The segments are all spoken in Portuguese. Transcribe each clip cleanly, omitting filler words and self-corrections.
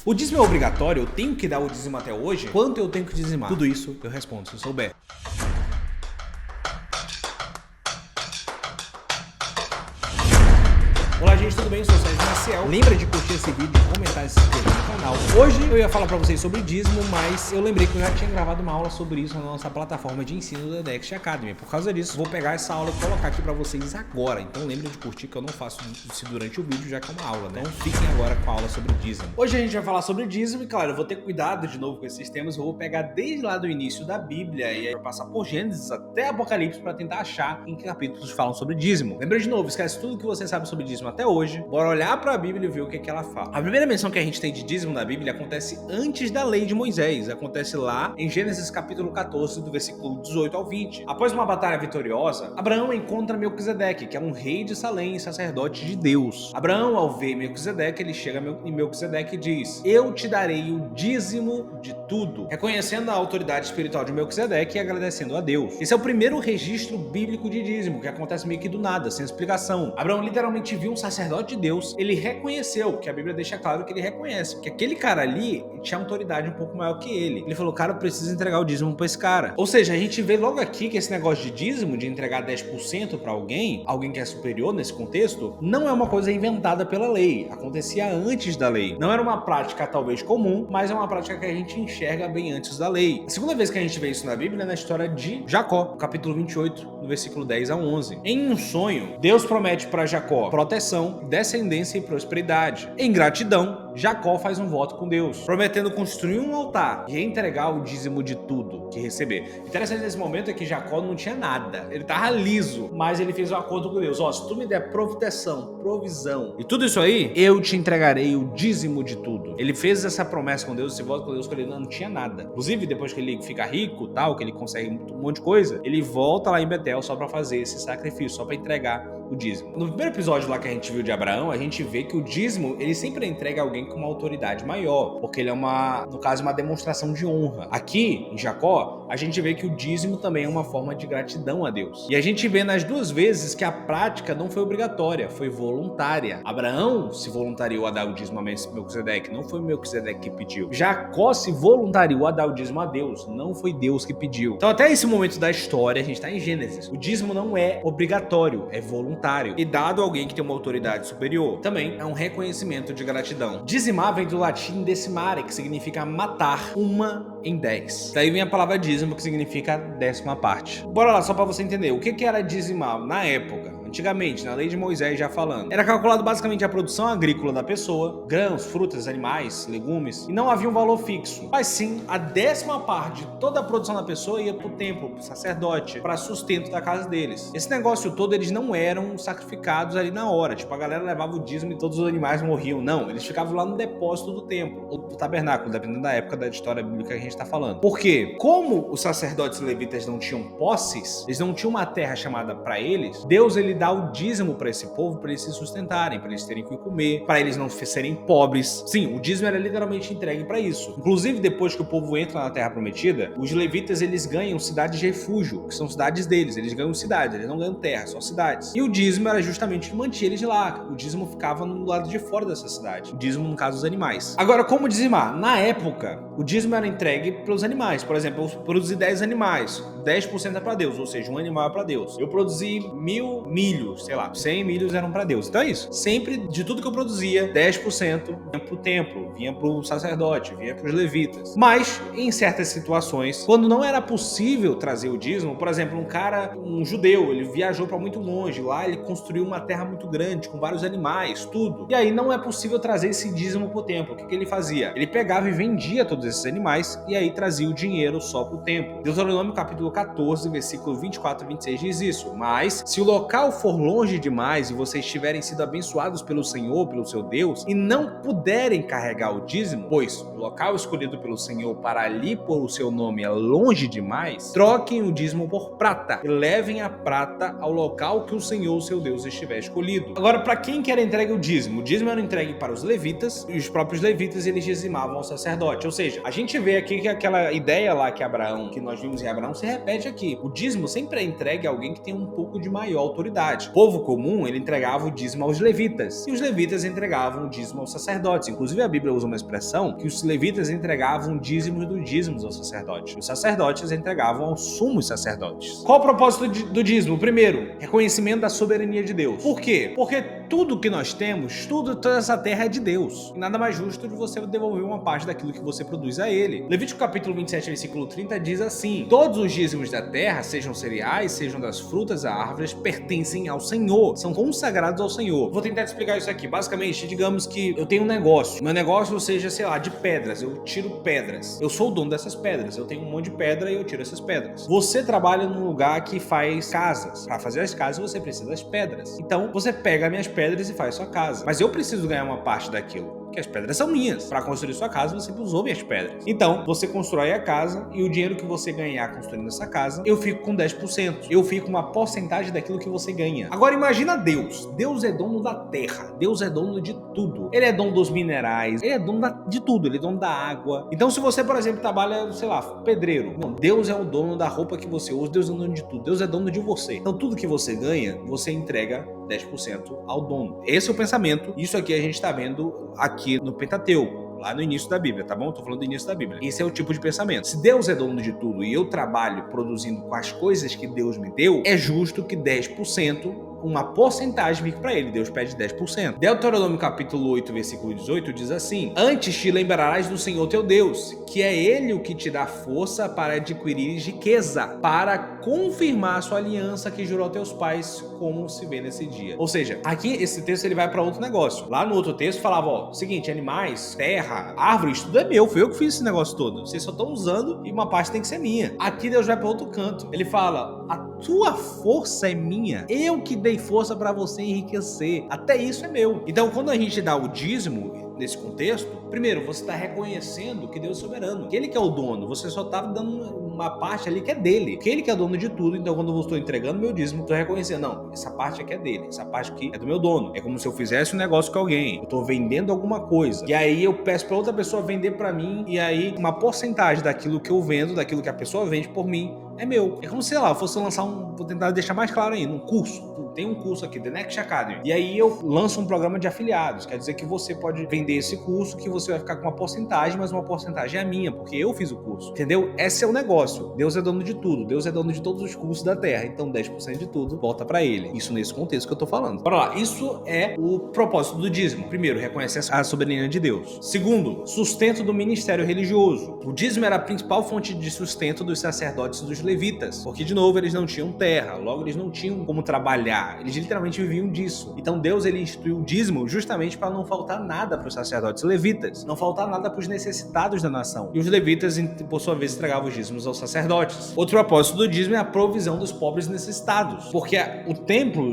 O dízimo é obrigatório? Eu tenho que dar o dízimo até hoje? Quanto eu tenho que dizimar? Tudo isso eu respondo se eu souber. Olá gente, tudo bem? Eu sou o Sérgio Maciel. Lembra de curtir esse vídeo, comentar e se inscrever no canal. Hoje eu ia falar pra vocês sobre dízimo, mas eu lembrei que eu já tinha gravado uma aula sobre isso na nossa plataforma de ensino da Next Academy. Por causa disso, vou pegar essa aula e colocar aqui pra vocês agora. Então lembrem de curtir, que eu não faço isso durante o vídeo, já que é uma aula, né? Então fiquem agora com a aula sobre dízimo. Hoje a gente vai falar sobre dízimo e, claro, eu vou ter cuidado de novo com esses temas. Eu vou pegar desde lá do início da Bíblia e aí eu vou passar por Gênesis até Apocalipse pra tentar achar em que capítulos falam sobre dízimo. Lembra de novo, esquece tudo que você sabe sobre dízimo até hoje. Bora olhar para a Bíblia e ver o que ela fala. A primeira menção que a gente tem de dízimo na Bíblia acontece antes da lei de Moisés. Acontece lá em Gênesis capítulo 14, do versículo 18 ao 20. Após uma batalha vitoriosa, Abraão encontra Melquisedeque, que é um rei de Salém e sacerdote de Deus. Abraão, ao ver Melquisedeque, ele chega em Melquisedeque e diz: eu te darei o dízimo de tudo, reconhecendo a autoridade espiritual de Melquisedeque e agradecendo a Deus. Esse é o primeiro registro bíblico de dízimo, que acontece meio que do nada, sem explicação. Abraão literalmente viu um sacerdote de Deus, ele reconheceu, que a Bíblia deixa claro que ele reconhece, que aquele cara ali tinha autoridade um pouco maior que ele. Ele falou: cara, eu preciso entregar o dízimo pra esse cara. Ou seja, a gente vê logo aqui que esse negócio de dízimo, de entregar 10% pra alguém que é superior nesse contexto, não é uma coisa inventada pela lei, acontecia antes da lei. Não era uma prática talvez comum, mas é uma prática que a gente enxerga bem antes da lei. A segunda vez que a gente vê isso na Bíblia é na história de Jacó, no capítulo 28, no versículo 10 a 11. Em um sonho, Deus promete para Jacó proteção, descendência e prosperidade. Em gratidão, Jacó faz um voto com Deus, prometendo construir um altar e entregar o dízimo de tudo que receber. Interessante nesse momento é que Jacó não tinha nada, ele tava liso, mas ele fez um acordo com Deus: ó, se tu me der proteção, provisão e tudo isso aí, eu te entregarei o dízimo de tudo. Ele fez essa promessa com Deus, esse voto com Deus, quando ele não tinha nada. Inclusive, depois que ele fica rico, tal, que ele consegue um monte de coisa, ele volta lá em Betel só para fazer esse sacrifício, só para entregar o dízimo. No primeiro episódio lá que a gente viu de Abraão, a gente vê que o dízimo, ele sempre entrega alguém com uma autoridade maior, porque ele é no caso, uma demonstração de honra. Aqui, em Jacó, a gente vê que o dízimo também é uma forma de gratidão a Deus. E a gente vê nas duas vezes que a prática não foi obrigatória, foi voluntária. Abraão se voluntariou a dar o dízimo a Melquisedeque, não foi Melquisedeque que pediu. Jacó se voluntariou a dar o dízimo a Deus, não foi Deus que pediu. Então, até esse momento da história, a gente está em Gênesis. O dízimo não é obrigatório, é voluntário. E dado a alguém que tem uma autoridade superior, também é um reconhecimento de gratidão. Dizimar vem do latim decimare, que significa matar, 1 em 10. Daí vem a palavra dízimo, que significa 10ª parte. Bora lá, só para você entender. O que era dizimar na época? Antigamente, na lei de Moisés já falando, era calculado basicamente a produção agrícola da pessoa, grãos, frutas, animais, legumes, e não havia um valor fixo. Mas sim, a 10ª parte de toda a produção da pessoa ia pro templo, pro sacerdote, para sustento da casa deles. Esse negócio todo, eles não eram sacrificados ali na hora, tipo, a galera levava o dízimo e todos os animais morriam. Não, eles ficavam lá no depósito do templo, ou do tabernáculo, dependendo da época da história bíblica que a gente tá falando. Por quê? Como os sacerdotes levitas não tinham posses, eles não tinham uma terra chamada para eles, Deus, ele dá o dízimo para esse povo, para eles se sustentarem, para eles terem o que comer, para eles não serem pobres. Sim, o dízimo era literalmente entregue para isso. Inclusive, depois que o povo entra na Terra Prometida, os levitas, eles ganham cidades de refúgio, que são cidades deles. Eles ganham cidades, eles não ganham terra, só cidades. E o dízimo era justamente o que mantinha eles lá. O dízimo ficava no lado de fora dessa cidade. O dízimo, no caso, os animais. Agora, como dizimar? Na época, o dízimo era entregue pelos animais. Por exemplo, eu produzi 10 animais, 10% é para Deus, ou seja, um animal é para Deus. Eu produzi 1000 milhos, sei lá, 100 milhos eram para Deus. Então é isso. Sempre, de tudo que eu produzia, 10% vinha pro templo, vinha pro sacerdote, vinha pros levitas. Mas, em certas situações, quando não era possível trazer o dízimo, por exemplo, um judeu, ele viajou para muito longe, lá ele construiu uma terra muito grande, com vários animais, tudo. E aí não é possível trazer esse dízimo pro templo. O que ele fazia? Ele pegava e vendia todos esses animais, e aí trazia o dinheiro só pro templo. Deuteronômio capítulo 14, versículo 24 e 26 diz isso: mas, se o local for longe demais e vocês tiverem sido abençoados pelo Senhor, pelo seu Deus, e não puderem carregar o dízimo, pois o local escolhido pelo Senhor para ali pôr o seu nome é longe demais, troquem o dízimo por prata e levem a prata ao local que o Senhor, seu Deus, estiver escolhido. Agora, para quem que era entregue o dízimo? O dízimo era entregue para os levitas, e os próprios levitas, eles dizimavam ao sacerdote. Ou seja, a gente vê aqui que aquela ideia lá que nós vimos em Abraão, se repete aqui. O dízimo sempre é entregue a alguém que tem um pouco de maior autoridade. propriedade. O povo comum, ele entregava o dízimo aos levitas, e os levitas entregavam o dízimo aos sacerdotes. Inclusive a Bíblia usa uma expressão que os levitas entregavam dízimos dos dízimos aos sacerdotes. Os sacerdotes entregavam aos sumos sacerdotes. Qual o propósito do dízimo? Primeiro, reconhecimento da soberania de Deus. Por quê? Porque tudo que nós temos, toda essa terra é de Deus. E nada mais justo de você devolver uma parte daquilo que você produz a ele. Levítico capítulo 27, versículo 30 diz assim: todos os dízimos da terra, sejam cereais, sejam das frutas a árvores, pertencem ao Senhor, são consagrados ao Senhor. Vou tentar te explicar isso aqui. Basicamente, digamos que eu tenho um negócio. Meu negócio seja, sei lá, de pedras. Eu tiro pedras. Eu sou o dono dessas pedras. Eu tenho um monte de pedra e eu tiro essas pedras. Você trabalha num lugar que faz casas. Para fazer as casas, você precisa das pedras. Então, você pega minhas pedras e faz sua casa. Mas eu preciso ganhar uma parte daquilo, que as pedras são minhas. Para construir sua casa, você usou minhas pedras. Então, você constrói a casa e o dinheiro que você ganhar construindo essa casa, eu fico com 10%. Eu fico com uma porcentagem daquilo que você ganha. Agora, imagina Deus. Deus é dono da terra. Deus é dono de tudo. Ele é dono dos minerais. Ele é dono de tudo. Ele é dono da água. Então, se você, por exemplo, trabalha, sei lá, pedreiro. Não, Deus é o dono da roupa que você usa. Deus é o dono de tudo. Deus é dono de você. Então, tudo que você ganha, você entrega 10% ao dono. Esse é o pensamento. Isso aqui a gente está vendo aqui no Pentateuco, lá no início da Bíblia, tá bom? Tô falando do início da Bíblia. Esse é o tipo de pensamento. Se Deus é dono de tudo e eu trabalho produzindo com as coisas que Deus me deu, é justo que 10%, uma porcentagem fique para ele. Deus pede 10%. Deuteronômio capítulo 8, versículo 18 diz assim: antes te lembrarás do Senhor teu Deus, que é ele o que te dá força para adquirir riqueza, para confirmar a sua aliança que jurou a teus pais, como se vê nesse dia. Ou seja, aqui esse texto ele vai para outro negócio. Lá no outro texto falava, ó, seguinte, animais, terra, árvores, tudo é meu, fui eu que fiz esse negócio todo. Vocês só estão usando e uma parte tem que ser minha. Aqui Deus vai para outro canto. Ele fala: a tua força é minha, eu que dei força para você enriquecer, até isso é meu. Então, quando a gente dá o dízimo nesse contexto, primeiro, você está reconhecendo que Deus é soberano, que ele que é o dono, você só está dando uma parte ali que é dele, que ele que é dono de tudo. Então, quando eu estou entregando meu dízimo, estou reconhecendo, não, essa parte aqui é dele, essa parte aqui é do meu dono. É como se eu fizesse um negócio com alguém, eu estou vendendo alguma coisa, e aí eu peço para outra pessoa vender para mim, e aí uma porcentagem daquilo que eu vendo, daquilo que a pessoa vende por mim, é meu. É como se, sei lá, eu fosse lançar vou tentar deixar mais claro ainda, um curso. Tem um curso aqui, The Next Academy, e aí eu lanço um programa de afiliados, quer dizer que você pode vender esse curso, que você vai ficar com uma porcentagem, mas uma porcentagem é minha, porque eu fiz o curso, entendeu? Esse é o negócio. Deus é dono de tudo, Deus é dono de todos os cursos da terra, então 10% de tudo volta pra ele. Isso nesse contexto que eu tô falando. Bora lá, isso é o propósito do dízimo. Primeiro, reconhecer a soberania de Deus. Segundo, sustento do ministério religioso. O dízimo era a principal fonte de sustento dos sacerdotes e dos levitas, porque, de novo, eles não tinham terra, logo eles não tinham como trabalhar. Eles literalmente viviam disso. Então Deus ele instituiu o dízimo justamente para não faltar nada para os sacerdotes e levitas, não faltar nada para os necessitados da nação. E os levitas, por sua vez, entregavam os dízimos aos sacerdotes. Outro propósito do dízimo é a provisão dos pobres necessitados, porque o templo,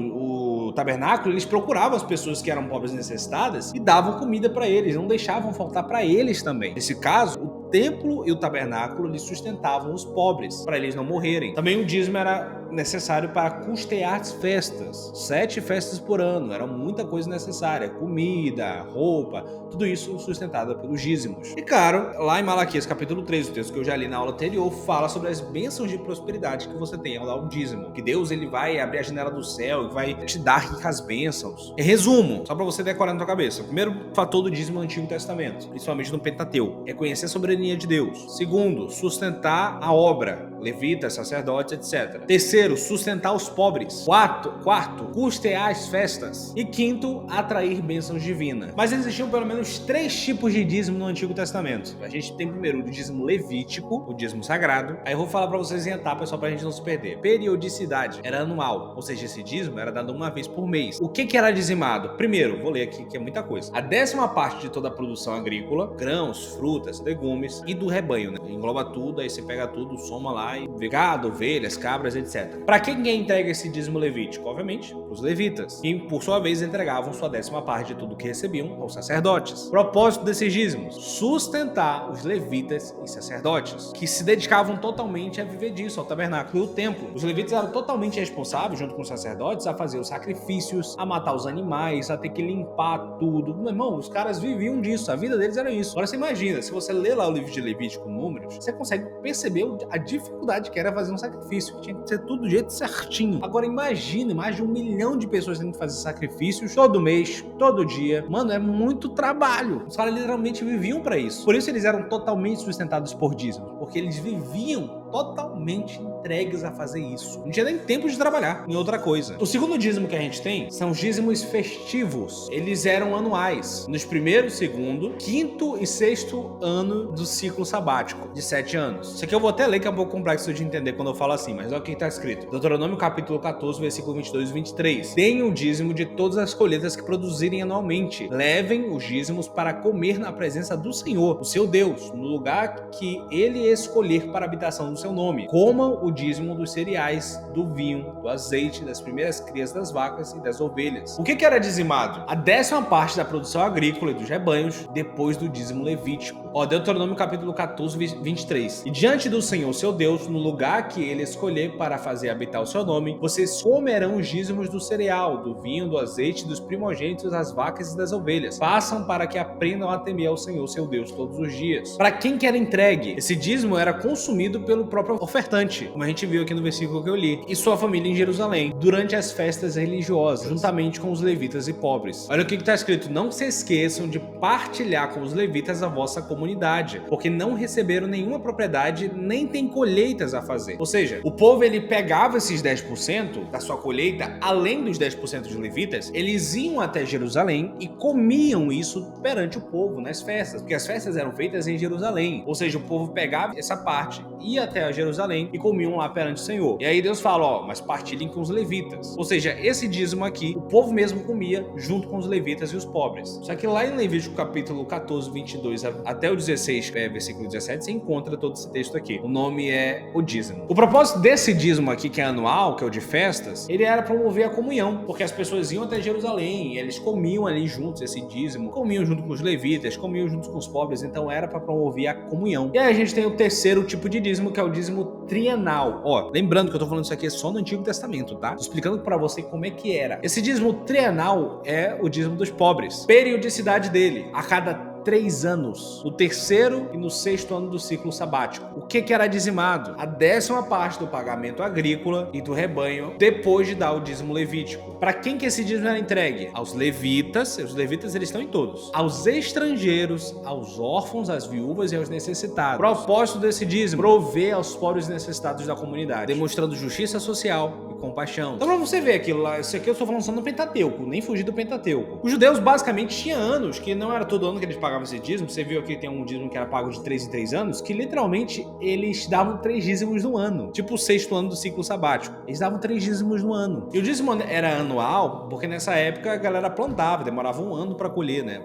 o tabernáculo, eles procuravam as pessoas que eram pobres e necessitadas e davam comida para eles, não deixavam faltar para eles também. Nesse caso, o templo e o tabernáculo eles sustentavam os pobres, para eles não morrerem. Também o dízimo era necessário para custear as festas, 7 festas por ano, era muita coisa necessária, comida, roupa, tudo isso sustentado pelos dízimos. E claro, lá em Malaquias capítulo 3, o texto que eu já li na aula anterior, fala sobre as bênçãos de prosperidade que você tem ao dar o dízimo, que Deus ele vai abrir a janela do céu e vai te dar ricas bênçãos. Em resumo, só para você decorar na tua cabeça, o primeiro fator do dízimo no Antigo Testamento, principalmente no Pentateuco, é conhecer a soberania de Deus. Segundo, sustentar a obra, levitas, sacerdotes, etc. Terceiro, sustentar os pobres. Quarto, custear as festas. E quinto, atrair bênçãos divinas. Mas existiam pelo menos 3 tipos de dízimo no Antigo Testamento. A gente tem primeiro o dízimo levítico, o dízimo sagrado. Aí eu vou falar para vocês em etapas só pra gente não se perder. Periodicidade, era anual, ou seja, esse dízimo era dado uma vez por mês. O que era dizimado? Primeiro, vou ler aqui que é muita coisa. A 10ª parte de toda a produção agrícola, grãos, frutas, legumes e do rebanho, né? Engloba tudo, aí você pega tudo, soma lá e vê gado, ovelhas, cabras, etc. Para quem entrega esse dízimo levítico? Obviamente, os levitas, que por sua vez entregavam sua 10ª parte de tudo que recebiam aos sacerdotes. Propósito desses dízimos: sustentar os levitas e sacerdotes, que se dedicavam totalmente a viver disso, ao tabernáculo e ao templo. Os levitas eram totalmente responsáveis, junto com os sacerdotes, a fazer os sacrifícios, a matar os animais, a ter que limpar tudo. Meu irmão, os caras viviam disso, a vida deles era isso. Agora você imagina, se você ler lá o livro de Levítico, Números, você consegue perceber a dificuldade que era fazer um sacrifício. Tinha que ser tudo tudo do jeito certinho. Agora imagine mais de 1 milhão de pessoas tendo que fazer sacrifícios todo mês, todo dia. Mano, é muito trabalho. Os caras literalmente viviam pra isso. Por isso eles eram totalmente sustentados por dízimos, porque eles viviam totalmente entregues a fazer isso. Não tinha nem tempo de trabalhar em outra coisa. O segundo dízimo que a gente tem são os dízimos festivos. Eles eram anuais, nos primeiro, segundo, quinto e sexto ano do ciclo sabático, de 7 anos. Isso aqui eu vou até ler, que é um pouco complexo de entender quando eu falo assim, mas olha o que está escrito. Deuteronômio capítulo 14, versículo 22 e 23. Deem o dízimo de todas as colheitas que produzirem anualmente. Levem os dízimos para comer na presença do Senhor, o seu Deus, no lugar que ele escolher para a habitação do seu nome. Comam o dízimo dos cereais, do vinho, do azeite, das primeiras crias das vacas e das ovelhas. O que era dizimado? A 10ª parte da produção agrícola e dos rebanhos, depois do dízimo levítico. Deuteronômio capítulo 14, 23. E diante do Senhor, seu Deus, no lugar que ele escolher para fazer habitar o seu nome, vocês comerão os dízimos do cereal, do vinho, do azeite, dos primogênitos, das vacas e das ovelhas. Façam para que aprendam a temer ao Senhor, seu Deus, todos os dias. Para quem que era entregue? Esse dízimo era consumido pelo próprio ofertante, como a gente viu aqui no versículo que eu li, e sua família em Jerusalém, durante as festas religiosas, juntamente com os levitas e pobres. Olha o que está escrito: não se esqueçam de partilhar com os levitas a vossa comunidade, porque não receberam nenhuma propriedade, nem tem colheitas a fazer. Ou seja, o povo ele pegava esses 10% da sua colheita, além dos 10% dos levitas, eles iam até Jerusalém e comiam isso perante o povo nas festas, porque as festas eram feitas em Jerusalém. Ou seja, o povo pegava essa parte, ia até Jerusalém e comiam lá perante o Senhor. E aí Deus fala, mas partilhem com os levitas. Ou seja, esse dízimo aqui, o povo mesmo comia junto com os levitas e os pobres. Só que lá em Levítico capítulo 14, 22 até o 16, versículo 17, você encontra todo esse texto aqui. O nome é o dízimo. O propósito desse dízimo aqui, que é anual, que é o de festas, ele era promover a comunhão, porque as pessoas iam até Jerusalém, eles comiam ali juntos esse dízimo, comiam junto com os levitas, comiam junto com os pobres, então era para promover a comunhão. E aí a gente tem o terceiro tipo de dízimo, que é o dízimo trienal. Lembrando que eu tô falando isso aqui só no Antigo Testamento, tá? Tô explicando para você como é que era. Esse dízimo trienal é o dízimo dos pobres. Periodicidade dele, a cada 3 anos, no terceiro e no sexto ano do ciclo sabático. O que era dizimado? A 10ª parte do pagamento agrícola e do rebanho, depois de dar o dízimo levítico. Para quem que esse dízimo era entregue? Aos levitas, os levitas eles estão em todos. Aos estrangeiros, aos órfãos, às viúvas e aos necessitados. O propósito desse dízimo: prover aos pobres necessitados da comunidade, demonstrando justiça social e compaixão. Então, pra você ver aquilo lá, isso aqui eu estou falando só no Pentateuco, nem fugir do Pentateuco. Os judeus basicamente tinham anos, que não era todo ano que eles pagavam esse dízimo. Você viu aqui que tem um dízimo que era pago de 3 em 3 anos, que literalmente eles davam 3 dízimos no ano, tipo o 6º ano do ciclo sabático. Eles davam 3 dízimos no ano. E o dízimo era anual, porque nessa época a galera plantava, demorava um ano para colher, né?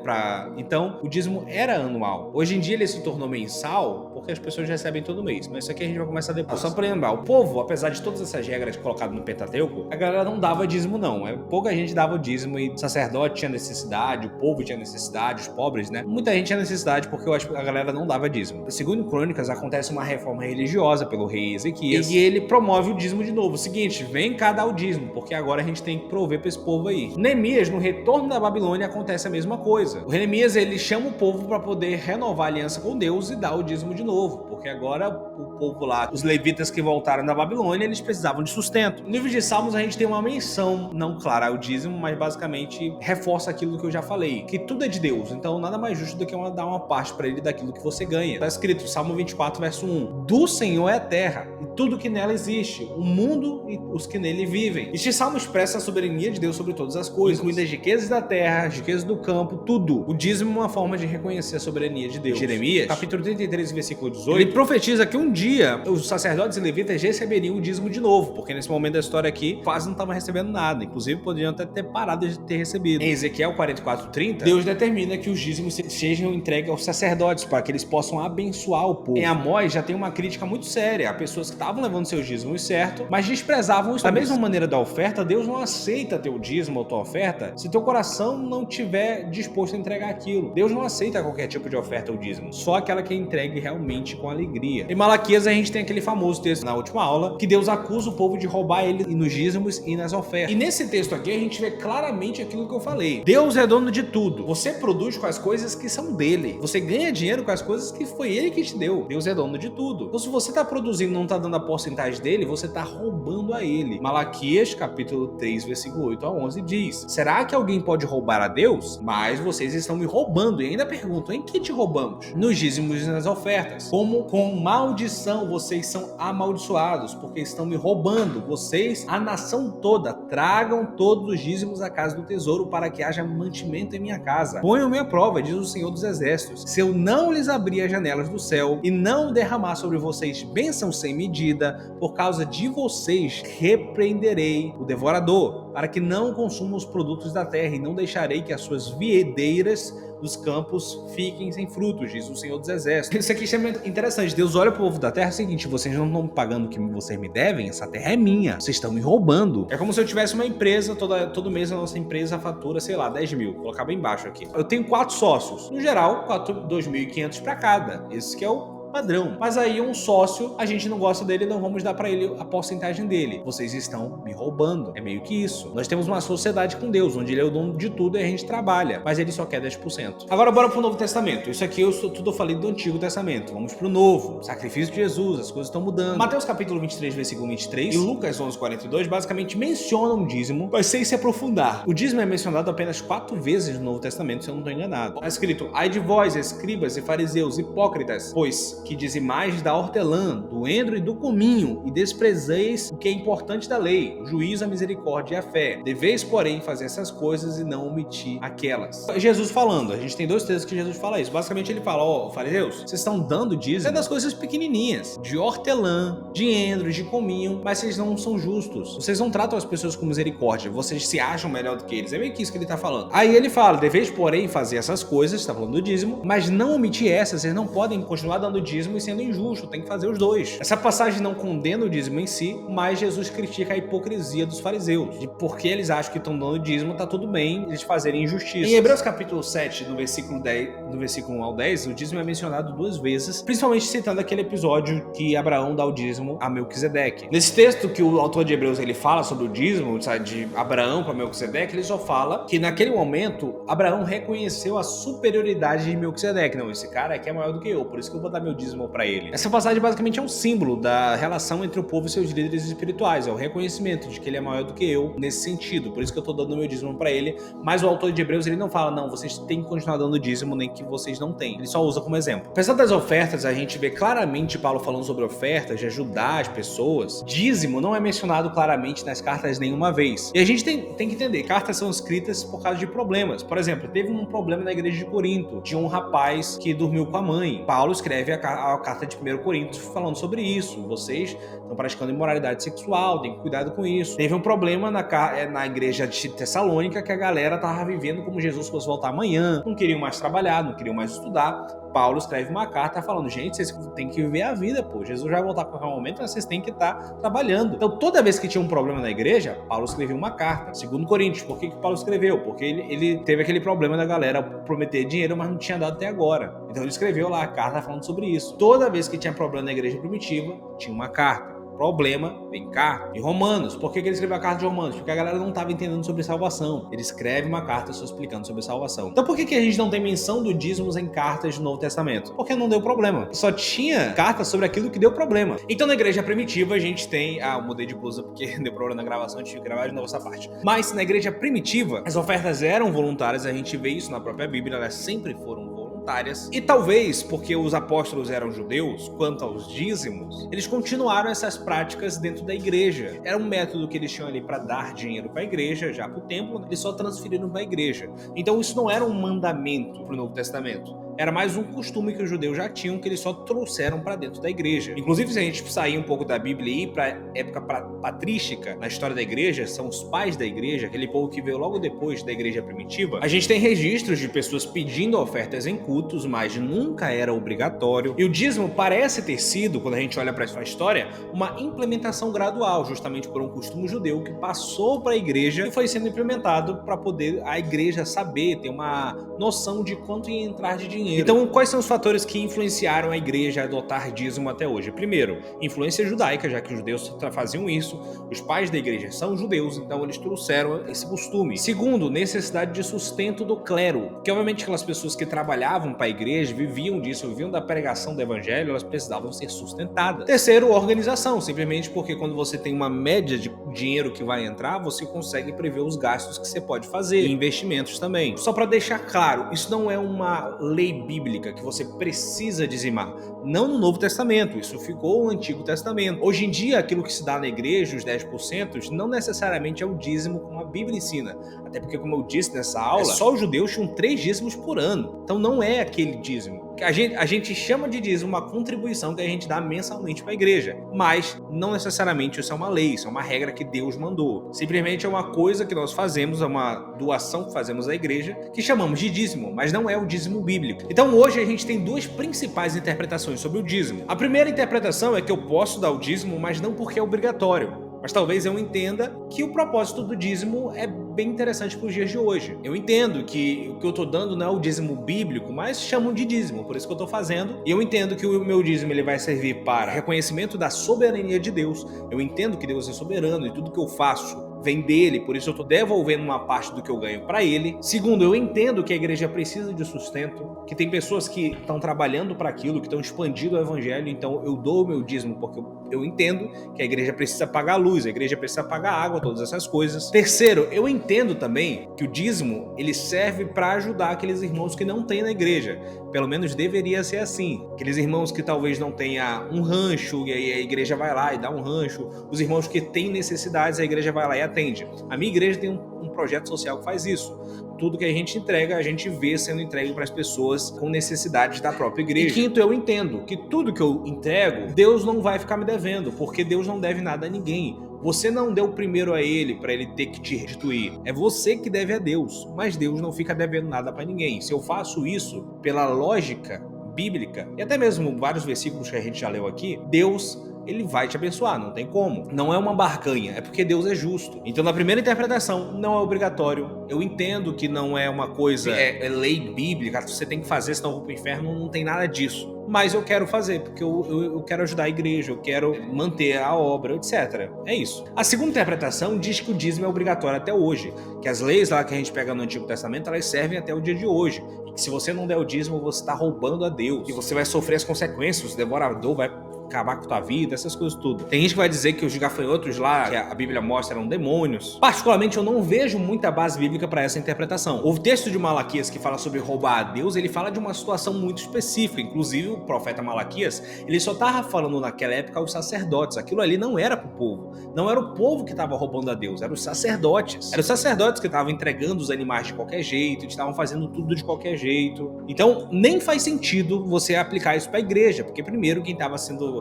Então o dízimo era anual. Hoje em dia ele se tornou mensal, porque as pessoas recebem todo mês, mas isso aqui a gente vai começar depois. Só para lembrar, o povo, apesar de todas essas regras colocadas no Pentateuco, a galera não dava dízimo não. Pouca gente dava o dízimo, e o sacerdote tinha necessidade, o povo tinha necessidade, os pobres, né? Muita gente tinha necessidade, porque eu acho que a galera não dava dízimo. Segundo Crônicas, acontece uma reforma religiosa pelo rei Ezequias, e ele promove o dízimo de novo. O seguinte, vem cá dar o dízimo, porque agora a gente tem que prover para esse povo aí. Neemias, no retorno da Babilônia, acontece a mesma coisa. O Neemias, ele chama o povo para poder renovar a aliança com Deus e dar o dízimo de novo, porque agora o povo lá, os levitas que voltaram da Babilônia, eles precisavam de sustento. No livro de Salmos a gente tem uma menção, não clara ao dízimo, mas basicamente reforça aquilo que eu já falei, que tudo é de Deus, então nada mais justo do que dar uma parte para ele daquilo que você ganha. Tá escrito, Salmo 24, verso 1, do Senhor é a terra e tudo que nela existe, o mundo e os que nele vivem. Este salmo expressa a soberania de Deus sobre todas as coisas, incluindo as riquezas da terra, as riquezas do campo, tudo. O dízimo é uma forma de reconhecer a soberania de Deus. Jeremias, capítulo 33, versículo 18, ele profetiza que um dia os sacerdotes e levitas receberiam o dízimo de novo, porque nesse momento da história aqui, quase não estavam recebendo nada, inclusive poderiam até ter parado de ter recebido. Em Ezequiel 44:30, Deus determina que os dízimos sejam entregues aos sacerdotes, para que eles possam abençoar o povo. Em Amós já tem uma crítica muito séria a pessoas que estavam levando seus dízimos certo, mas desprezavam isso. Da mesma maneira da oferta, Deus não aceita teu dízimo ou tua oferta se teu coração não estiver disposto a entregar aquilo. Deus não aceita qualquer tipo de oferta ou dízimo, só aquela que é entregue realmente com alegria. Em Malaquias a gente tem aquele famoso texto na última aula, que Deus acusa o povo de roubar ele nos dízimos e nas ofertas. E nesse texto aqui a gente vê claramente aquilo que eu falei. Deus é dono de tudo. Você produz com as coisas que são dele. Você ganha dinheiro com as coisas que foi ele que te deu. Deus é dono de tudo. Então se você está produzindo e não está dando a porcentagem dele, você está roubando a ele. Malaquias, capítulo 3, versículo 8 a 11 diz: será que alguém pode roubar a Deus? Mas vocês estão me roubando. E ainda perguntam: em que te roubamos? Nos dízimos e nas ofertas. Como com maldição vocês são amaldiçoados, porque estão me roubando. Vocês, a nação toda, tragam todos os dízimos à casa do tesouro, para que haja mantimento em minha casa. Ponham-me à prova, diz o Senhor dos Exércitos, se eu não lhes abrir as janelas do céu e não derramar sobre vocês bênção sem medida, por causa de vocês repreenderei o devorador, para que não consuma os produtos da terra, e não deixarei que as suas videiras dos campos fiquem sem frutos, diz o Senhor dos Exércitos. Isso aqui é interessante. Deus olha pro povo da terra e é o seguinte: vocês não estão pagando o que vocês me devem, essa terra é minha, vocês estão me roubando. É como se eu tivesse uma empresa, todo mês a nossa empresa fatura, sei lá, 10 mil, vou colocar bem baixo aqui. Eu tenho 4 sócios, no geral, 2.500 para cada, esse que é o padrão. Mas aí um sócio, a gente não gosta dele, não vamos dar para ele a porcentagem dele. Vocês estão me roubando. É meio que isso. Nós temos uma sociedade com Deus, onde ele é o dono de tudo e a gente trabalha, mas ele só quer 10%. Agora bora pro Novo Testamento. Isso aqui tudo eu falei do Antigo Testamento. Vamos pro Novo. Sacrifício de Jesus, as coisas estão mudando. Mateus capítulo 23, versículo 23 e Lucas 11, 42 basicamente mencionam o dízimo, mas sem se aprofundar. O dízimo é mencionado apenas 4 vezes no Novo Testamento, se eu não estou enganado. Está escrito: ai de vós, escribas e fariseus, hipócritas, pois que dizimais da hortelã, do endro e do cominho, e desprezeis o que é importante da lei, o juízo, a misericórdia e a fé. Deveis, porém, fazer essas coisas e não omitir aquelas. Jesus falando, a gente tem 2 textos que Jesus fala isso. Basicamente ele fala: ó, fariseus, vocês estão dando dízimo das coisas pequenininhas, de hortelã, de endro, de cominho, mas vocês não são justos. Vocês não tratam as pessoas com misericórdia, vocês se acham melhor do que eles. É meio que isso que ele tá falando. Aí ele fala: deveis, porém, fazer essas coisas, tá falando do dízimo, mas não omitir essas. Vocês não podem continuar dando dízimo e sendo injusto, tem que fazer os dois. Essa passagem não condena o dízimo em si, mas Jesus critica a hipocrisia dos fariseus, de porque eles acham que estão dando dízimo, tá tudo bem eles fazerem injustiça. Em Hebreus capítulo 7, no versículo 10, no versículo 1 ao 10, o dízimo é mencionado 2 vezes, principalmente citando aquele episódio que Abraão dá o dízimo a Melquisedeque. Nesse texto que o autor de Hebreus ele fala sobre o dízimo, sabe, de Abraão para Melquisedeque, ele só fala que naquele momento Abraão reconheceu a superioridade de Melquisedeque. Não, esse cara aqui é maior do que eu, por isso que eu vou dar meu dízimo para ele. Essa passagem basicamente é um símbolo da relação entre o povo e seus líderes espirituais, é o reconhecimento de que ele é maior do que eu nesse sentido, por isso que eu tô dando meu dízimo para ele. Mas o autor de Hebreus ele não fala: não, vocês têm que continuar dando dízimo, nem que vocês não têm. Ele só usa como exemplo. Apesar das ofertas, a gente vê claramente Paulo falando sobre ofertas, de ajudar as pessoas. Dízimo não é mencionado claramente nas cartas nenhuma vez. E a gente tem que entender, cartas são escritas por causa de problemas. Por exemplo, teve um problema na igreja de Corinto, de um rapaz que dormiu com a mãe. Paulo escreve a carta de 1 Coríntios falando sobre isso. Vocês estão praticando imoralidade sexual, tem que cuidar com isso. Teve um problema na igreja de Tessalônica, que a galera tava vivendo como Jesus fosse voltar amanhã, não queriam mais trabalhar, não queriam mais estudar. Paulo escreve uma carta falando: gente, vocês têm que viver a vida, pô. Jesus vai voltar a qualquer momento, mas vocês têm que estar trabalhando. Então, toda vez que tinha um problema na igreja, Paulo escreveu uma carta. 2 Coríntios, por que Paulo escreveu? Porque ele teve aquele problema da galera prometer dinheiro, mas não tinha dado até agora. Então ele escreveu lá a carta falando sobre isso. Toda vez que tinha problema na igreja primitiva, tinha uma carta. Problema, vem cá. E Romanos, por que ele escreveu a carta de Romanos? Porque a galera não estava entendendo sobre salvação. Ele escreve uma carta só explicando sobre salvação. Então por que a gente não tem menção do dízimos em cartas do Novo Testamento? Porque não deu problema. Só tinha cartas sobre aquilo que deu problema. Então na igreja primitiva a gente tem... eu mudei de blusa porque deu problema na gravação, a gente tive que gravar de novo essa parte. Mas na igreja primitiva, as ofertas eram voluntárias, a gente vê isso na própria Bíblia, elas sempre foram voluntárias. E talvez porque os apóstolos eram judeus, quanto aos dízimos, eles continuaram essas práticas dentro da igreja. Era um método que eles tinham ali para dar dinheiro para a igreja, já para o templo, eles só transferiram para a igreja. Então isso não era um mandamento para o Novo Testamento. Era mais um costume que os judeus já tinham, que eles só trouxeram para dentro da igreja. Inclusive, se a gente sair um pouco da Bíblia e ir para a época patrística na história da igreja, são os pais da igreja, aquele povo que veio logo depois da igreja primitiva, a gente tem registros de pessoas pedindo ofertas em cultos, mas nunca era obrigatório. E o dízimo parece ter sido, quando a gente olha para a história, uma implementação gradual, justamente por um costume judeu que passou para a igreja e foi sendo implementado para poder a igreja saber, ter uma noção de quanto ia entrar de dinheiro dinheiro. Então, quais são os fatores que influenciaram a igreja a adotar dízimo até hoje? Primeiro, influência judaica, já que os judeus faziam isso. Os pais da igreja são judeus, então eles trouxeram esse costume. Segundo, necessidade de sustento do clero, que obviamente aquelas pessoas que trabalhavam para a igreja, viviam disso, viviam da pregação do evangelho, elas precisavam ser sustentadas. Terceiro, organização, simplesmente porque quando você tem uma média de dinheiro que vai entrar, você consegue prever os gastos que você pode fazer, e investimentos também. Só para deixar claro, isso não é uma lei bíblica que você precisa dizimar, não no Novo Testamento, isso ficou no Antigo Testamento. Hoje em dia, aquilo que se dá na igreja, os 10%, não necessariamente é o dízimo como a Bíblia ensina, até porque, como eu disse nessa aula, só os judeus tinham 3 dízimos por ano, então não é aquele dízimo. A gente chama de dízimo uma contribuição que a gente dá mensalmente para a igreja, mas não necessariamente isso é uma lei, isso é uma regra que Deus mandou. Simplesmente é uma coisa que nós fazemos, é uma doação que fazemos à igreja, que chamamos de dízimo, mas não é o dízimo bíblico. Então hoje a gente tem 2 principais interpretações sobre o dízimo. A primeira interpretação é que eu posso dar o dízimo, mas não porque é obrigatório. Mas talvez eu entenda que o propósito do dízimo é bem interessante para os dias de hoje. Eu entendo que o que eu estou dando não é o dízimo bíblico, mas chamam de dízimo, por isso que eu estou fazendo. E eu entendo que o meu dízimo ele vai servir para reconhecimento da soberania de Deus. Eu entendo que Deus é soberano e tudo que eu faço vem dele, por isso eu estou devolvendo uma parte do que eu ganho para ele. Segundo, eu entendo que a igreja precisa de sustento, que tem pessoas que estão trabalhando para aquilo, que estão expandindo o evangelho, então eu dou o meu dízimo porque eu entendo que a igreja precisa pagar a luz, a igreja precisa pagar a água, todas essas coisas. Terceiro, eu entendo também que o dízimo ele serve para ajudar aqueles irmãos que não têm na igreja. Pelo menos deveria ser assim. Aqueles irmãos que talvez não tenha um rancho, e aí a igreja vai lá e dá um rancho. Os irmãos que têm necessidades, a igreja vai lá e atende. A minha igreja tem um projeto social que faz isso. Tudo que a gente entrega, a gente vê sendo entregue para as pessoas com necessidades da própria igreja. E quinto, eu entendo que tudo que eu entrego, Deus não vai ficar me devendo, porque Deus não deve nada a ninguém. Você não deu primeiro a ele para ele ter que te restituir. É você que deve a Deus, mas Deus não fica devendo nada para ninguém. Se eu faço isso pela lógica bíblica, e até mesmo vários versículos que a gente já leu aqui, Deus ele vai te abençoar, não tem como. Não é uma barganha, é porque Deus é justo. Então, na primeira interpretação, não é obrigatório. Eu entendo que não é uma coisa, é lei bíblica, você tem que fazer, senão eu vou pro inferno, não tem nada disso. Mas eu quero fazer, porque eu quero ajudar a igreja, eu quero manter a obra, etc. É isso. A segunda interpretação diz que o dízimo é obrigatório até hoje, que as leis lá que a gente pega no Antigo Testamento, elas servem até o dia de hoje. E que se você não der o dízimo, você está roubando a Deus. E você vai sofrer as consequências, o devorador vai acabar com a tua vida, essas coisas tudo. Tem gente que vai dizer que os gafanhotos lá, que a Bíblia mostra, eram demônios. Particularmente, eu não vejo muita base bíblica para essa interpretação. O texto de Malaquias que fala sobre roubar a Deus, ele fala de uma situação muito específica. Inclusive, o profeta Malaquias, ele só estava falando naquela época aos sacerdotes. Aquilo ali não era pro povo. Não era o povo que estava roubando a Deus, eram os sacerdotes. Eram os sacerdotes que estavam entregando os animais de qualquer jeito, que estavam fazendo tudo de qualquer jeito. Então, nem faz sentido você aplicar isso para a igreja, porque primeiro quem estava sendo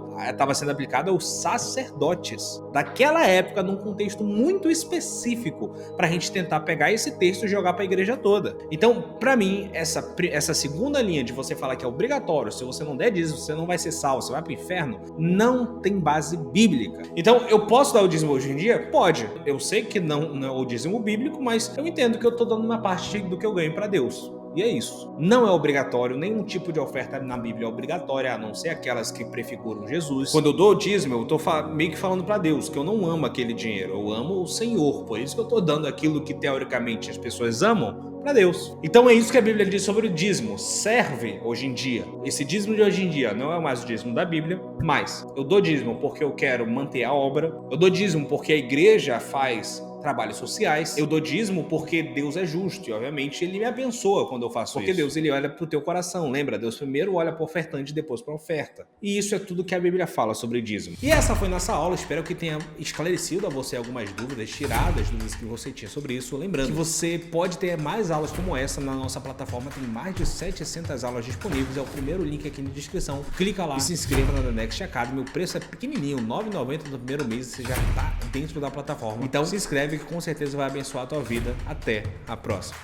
aplicado aos sacerdotes daquela época, num contexto muito específico, para a gente tentar pegar esse texto e jogar para a igreja toda. Então, para mim, essa segunda linha de você falar que é obrigatório, se você não der dízimo, você não vai ser salvo, você vai para o inferno, não tem base bíblica. Então, eu posso dar o dízimo hoje em dia? Pode. Eu sei que não é o dízimo bíblico, mas eu entendo que eu estou dando uma parte do que eu ganho para Deus. E é isso. Não é obrigatório, nenhum tipo de oferta na Bíblia é obrigatória, a não ser aquelas que prefiguram Jesus. Quando eu dou o dízimo, eu tô meio que falando para Deus que eu não amo aquele dinheiro, eu amo o Senhor. Por isso que eu tô dando aquilo que teoricamente as pessoas amam para Deus. Então é isso que a Bíblia diz sobre o dízimo. Serve hoje em dia. Esse dízimo de hoje em dia não é mais o dízimo da Bíblia, mas eu dou dízimo porque eu quero manter a obra. Eu dou dízimo porque a igreja faz trabalhos sociais. Eu dou dízimo porque Deus é justo e, obviamente, Ele me abençoa quando eu faço isso. Porque Deus, Ele olha pro teu coração. Lembra? Deus primeiro olha pro ofertante e depois pra oferta. E isso é tudo que a Bíblia fala sobre dízimo. E essa foi nossa aula. Espero que tenha esclarecido a você algumas dúvidas, tirado as dúvidas que você tinha sobre isso. Lembrando que você pode ter mais aulas como essa na nossa plataforma. Tem mais de 700 aulas disponíveis. É o primeiro link aqui na descrição. Clica lá e se inscreva na The Next Academy. O preço é pequenininho, R$ 9,90 no primeiro mês. Você já tá dentro da plataforma. Então se inscreve que com certeza vai abençoar a tua vida. Até a próxima.